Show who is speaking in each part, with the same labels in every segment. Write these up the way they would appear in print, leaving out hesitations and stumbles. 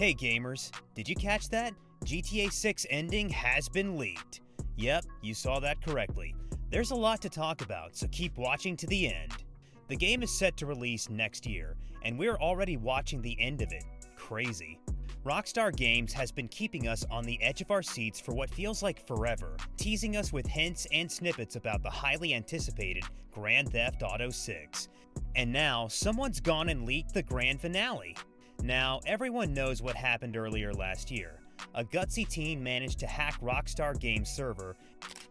Speaker 1: Hey gamers, did you catch that? GTA 6 ending has been leaked. Yep, you saw that correctly. There's a lot to talk about, so keep watching to the end. The game is set to release next year, and we're already watching the end of it. Crazy. Rockstar Games has been keeping us on the edge of our seats for what feels like forever, teasing us with hints and snippets about the highly anticipated Grand Theft Auto 6. And now, someone's gone and leaked the grand finale. Now, everyone knows what happened earlier last year. A gutsy teen managed to hack Rockstar Games' server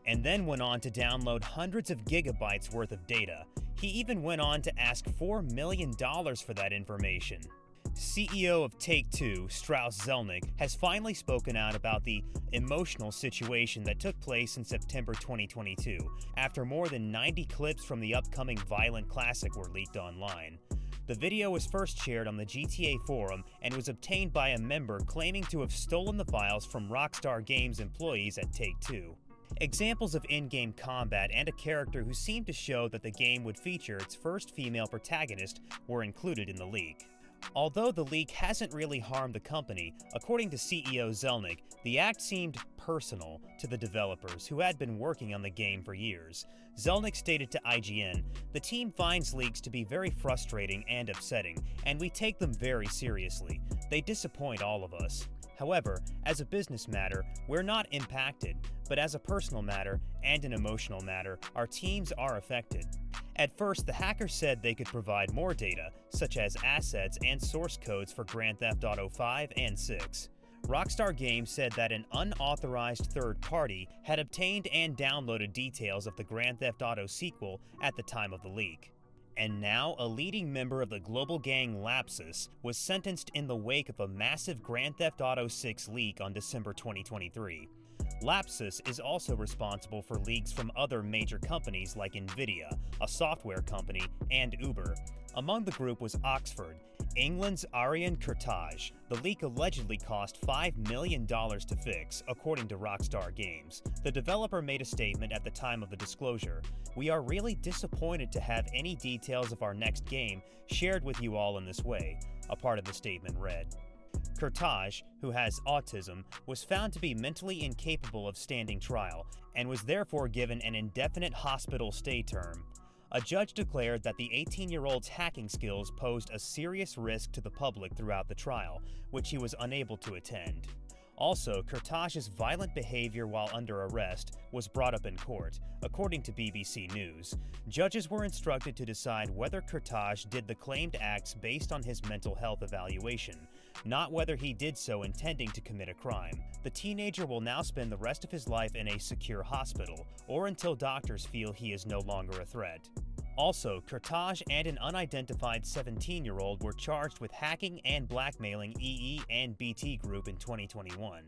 Speaker 1: and then went on to download hundreds of gigabytes worth of data. He even went on to ask $4 million for that information. CEO of Take-Two, Strauss Zelnick, has finally spoken out about the emotional situation that took place in September 2022, after more than 90 clips from the upcoming Violent Classic were leaked online. The video was first shared on the GTA forum and was obtained by a member claiming to have stolen the files from Rockstar Games employees at Take-Two. Examples of in-game combat and a character who seemed to show that the game would feature its first female protagonist were included in the leak. Although the leak hasn't really harmed the company, according to CEO Zelnick, the act seemed personal to the developers who had been working on the game for years. Zelnick stated to IGN, "The team finds leaks to be very frustrating and upsetting, and we take them very seriously. They disappoint all of us. However, as a business matter, we're not impacted, but as a personal matter and an emotional matter, our teams are affected." At first, the hackers said they could provide more data, such as assets and source codes for Grand Theft Auto 5 and 6. Rockstar Games said that an unauthorized third party had obtained and downloaded details of the Grand Theft Auto sequel at the time of the leak. And now, a leading member of the global gang Lapsus was sentenced in the wake of a massive Grand Theft Auto 6 leak on December 2023. Lapsus is also responsible for leaks from other major companies like Nvidia, a software company, and Uber. Among the group was Oxford, England's Arian Kurtaj. The leak allegedly cost $5 million to fix, according to Rockstar Games. The developer made a statement at the time of the disclosure. "We are really disappointed to have any details of our next game shared with you all in this way," a part of the statement read. Kurtaj, who has autism, was found to be mentally incapable of standing trial and was therefore given an indefinite hospital stay term. A judge declared that the 18-year-old's hacking skills posed a serious risk to the public throughout the trial, which he was unable to attend. Also, Kurtaj's violent behavior while under arrest was brought up in court, according to BBC News. Judges were instructed to decide whether Kurtaj did the claimed acts based on his mental health evaluation, not whether he did so intending to commit a crime. The teenager will now spend the rest of his life in a secure hospital, or until doctors feel he is no longer a threat. Also, Kurtaj and an unidentified 17-year-old were charged with hacking and blackmailing EE and BT Group in 2021.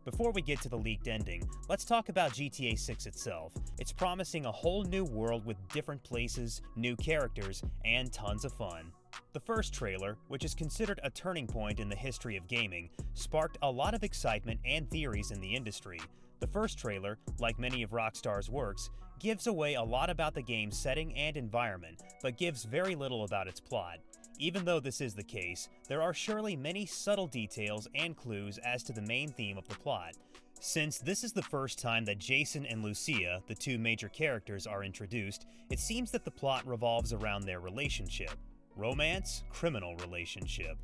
Speaker 1: Before we get to the leaked ending, let's talk about GTA 6 itself. It's promising a whole new world with different places, new characters, and tons of fun. The first trailer, which is considered a turning point in the history of gaming, sparked a lot of excitement and theories in the industry. The first trailer, like many of Rockstar's works, gives away a lot about the game's setting and environment, but gives very little about its plot. Even though this is the case, there are surely many subtle details and clues as to the main theme of the plot. Since this is the first time that Jason and Lucia, the two major characters, are introduced, it seems that the plot revolves around their relationship. Romance, criminal relationship.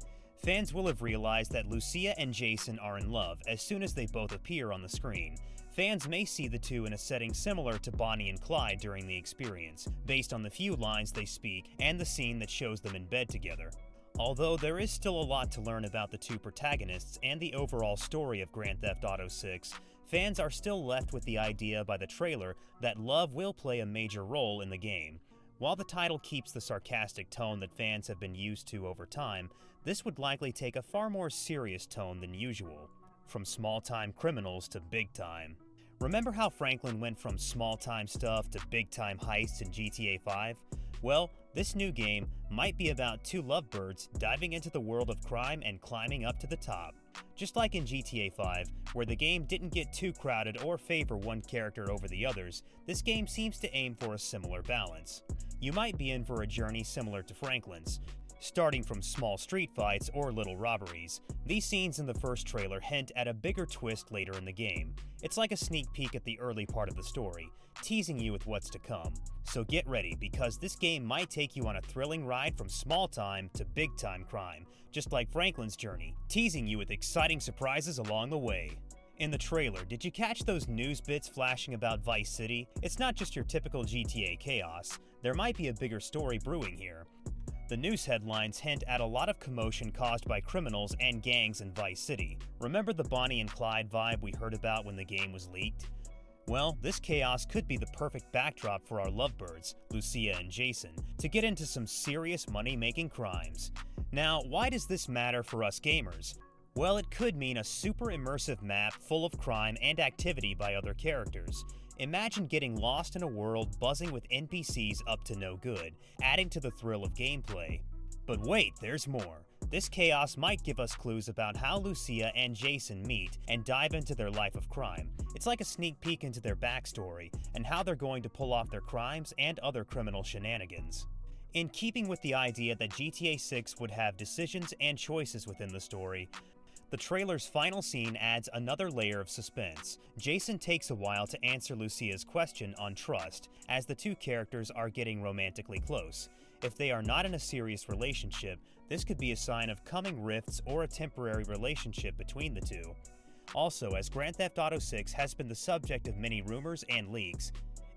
Speaker 1: Fans will have realized that Lucia and Jason are in love as soon as they both appear on the screen. Fans may see the two in a setting similar to Bonnie and Clyde during the experience, based on the few lines they speak and the scene that shows them in bed together. Although there is still a lot to learn about the two protagonists and the overall story of Grand Theft Auto 6, fans are still left with the idea by the trailer that love will play a major role in the game. While the title keeps the sarcastic tone that fans have been used to over time, this would likely take a far more serious tone than usual. From small-time criminals to big-time. Remember how Franklin went from small-time stuff to big-time heists in GTA 5? Well, this new game might be about two lovebirds diving into the world of crime and climbing up to the top. Just like in GTA 5, where the game didn't get too crowded or favor one character over the others, this game seems to aim for a similar balance. You might be in for a journey similar to Franklin's. Starting from small street fights or little robberies, these scenes in the first trailer hint at a bigger twist later in the game. It's like a sneak peek at the early part of the story, teasing you with what's to come. So get ready, because this game might take you on a thrilling ride from small time to big time crime, just like Franklin's journey, teasing you with exciting surprises along the way. In the trailer, did you catch those news bits flashing about Vice City? It's not just your typical GTA chaos. There might be a bigger story brewing here. The news headlines hint at a lot of commotion caused by criminals and gangs in Vice City. Remember the Bonnie and Clyde vibe we heard about when the game was leaked? Well, this chaos could be the perfect backdrop for our lovebirds, Lucia and Jason, to get into some serious money-making crimes. Now, why does this matter for us gamers? Well, it could mean a super immersive map full of crime and activity by other characters. Imagine getting lost in a world buzzing with NPCs up to no good, adding to the thrill of gameplay. But wait, there's more. This chaos might give us clues about how Lucia and Jason meet and dive into their life of crime. It's like a sneak peek into their backstory and how they're going to pull off their crimes and other criminal shenanigans. In keeping with the idea that GTA 6 would have decisions and choices within the story, the trailer's final scene adds another layer of suspense. Jason takes a while to answer Lucia's question on trust, as the two characters are getting romantically close. If they are not in a serious relationship, this could be a sign of coming rifts or a temporary relationship between the two. Also, as Grand Theft Auto 6 has been the subject of many rumors and leaks,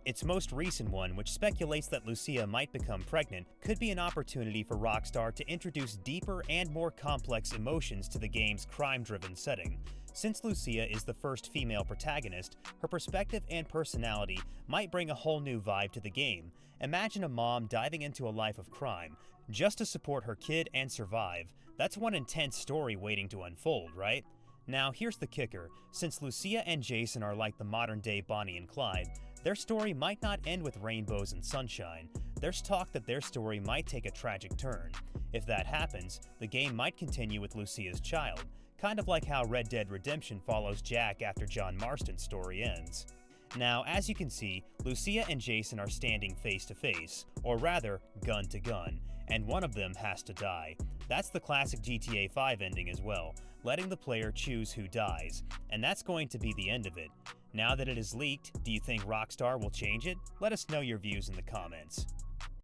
Speaker 1: its most recent one, which speculates that Lucia might become pregnant, could be an opportunity for Rockstar to introduce deeper and more complex emotions to the game's crime-driven setting. Since Lucia is the first female protagonist, her perspective and personality might bring a whole new vibe to the game. Imagine a mom diving into a life of crime, just to support her kid and survive. That's one intense story waiting to unfold, right? Now, here's the kicker. Since Lucia and Jason are like the modern-day Bonnie and Clyde, their story might not end with rainbows and sunshine. There's talk that their story might take a tragic turn. If that happens, the game might continue with Lucia's child, kind of like how Red Dead Redemption follows Jack after John Marston's story ends. Now, as you can see, Lucia and Jason are standing face to face, or rather, gun to gun, and one of them has to die. That's the classic GTA 5 ending as well, letting the player choose who dies, and that's going to be the end of it. Now that it is leaked, do you think Rockstar will change it? Let us know your views in the comments.